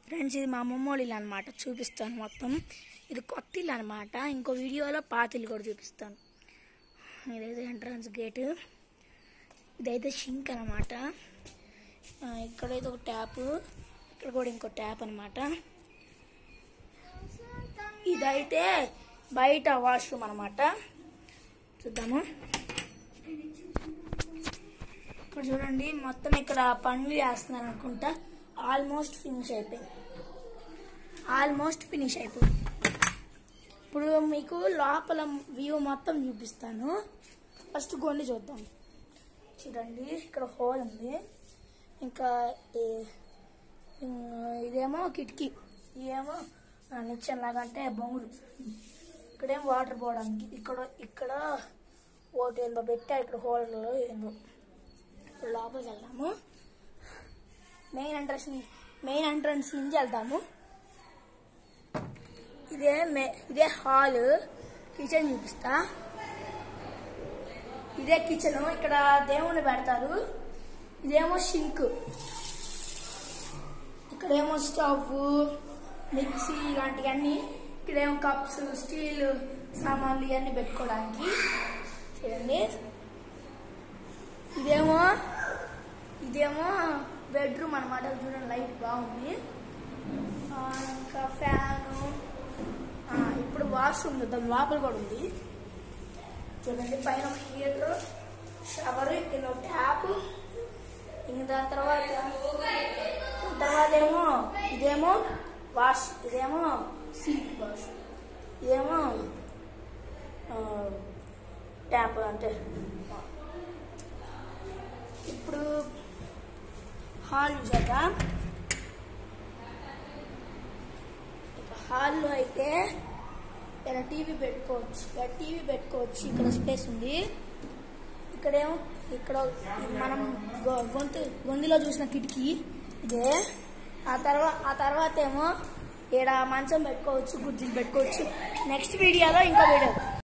Friends ఇది మా అమ్మమ్మ వాళ్ళ ఇల్లు అనమాట. చూపిస్తాను మొత్తం. ఇది కొత్త ఇల్లు అనమాట. ఇంకో వీడియోలో పాత ఇల్లు కూడా చూపిస్తాను. ఇదైతే ఎంట్రన్స్ గేటు, ఇదైతే షింక్ అనమాట. ఇక్కడైతే ఒక ట్యాప్, ఇక్కడ కూడా ఇంకో ట్యాప్ అనమాట. ఇదైతే బయట వాష్రూమ్ అనమాట. చూద్దాము. ఇక్కడ చూడండి, మొత్తం ఇక్కడ పనులు చేస్తున్నారు అనుకుంటా. ఆల్మోస్ట్ ఫినిష్ అయిపోయింది. ఇప్పుడు మీకు లోపల వ్యూ మొత్తం చూపిస్తాను. ఫస్ట్ గొండి చూద్దాం. చూడండి, ఇక్కడ హోల్ ఉంది. ఇంకా ఇదేమో కిటికీ, ఇదేమో నిచ్చెన లాగా, అంటే బొంగులు. ఇక్కడేమో వాటర్ పోవడానికి. ఇక్కడ ఓటు ఏందో పెట్టా, ఇక్కడ హోల్లో ఏందో. ఇప్పుడు లోపలికి వెళ్దాము. మెయిన్ ఎంట్రన్స్ నుంచి వెళ్తాము. ఇదే హాల్. కిచెన్ చూపిస్తా. ఇదే కిచెన్. ఇక్కడ దేవుని పెడతారు. ఇదేమో షింక్. ఇక్కడేమో స్టవ్, మిక్సీ ఇలాంటివన్నీ. ఇక్కడేమో కప్స్, స్టీల్ సామాన్లు ఇవన్నీ పెట్టుకోవడానికి. చూడండి, ఇదేమో బెడ్రూమ్ అనమాట. చూడండి, లైట్ బాగుంది. ఇంకా ఫ్యాను. ఇప్పుడు వాష్రూమ్ చూద్దాం. లోపల కూడా ఉంది. చూడండి, పైన ఒక హీటర్, షవర్, కింద ట్యాప్. ఇంకా దాని తర్వాత ఏమో ఇదేమో వాష్, ఇదేమో సీట్ వాష్, ఇదేమో ట్యాప్. అంటే ఇప్పుడు హాల్ చూద్దాం. హాల్లో అయితే ఇక్కడ టీవీ పెట్టుకోవచ్చు. ఇక్కడ స్పేస్ ఉంది. ఇక్కడ మనం గొంతులో చూసిన కిటికీ ఇదే. ఆ తర్వాత ఏమో ఇక్కడ మంచం పెట్టుకోవచ్చు, కుర్చీలు పెట్టుకోవచ్చు. నెక్స్ట్ వీడియోలో ఇంకో వీడియో.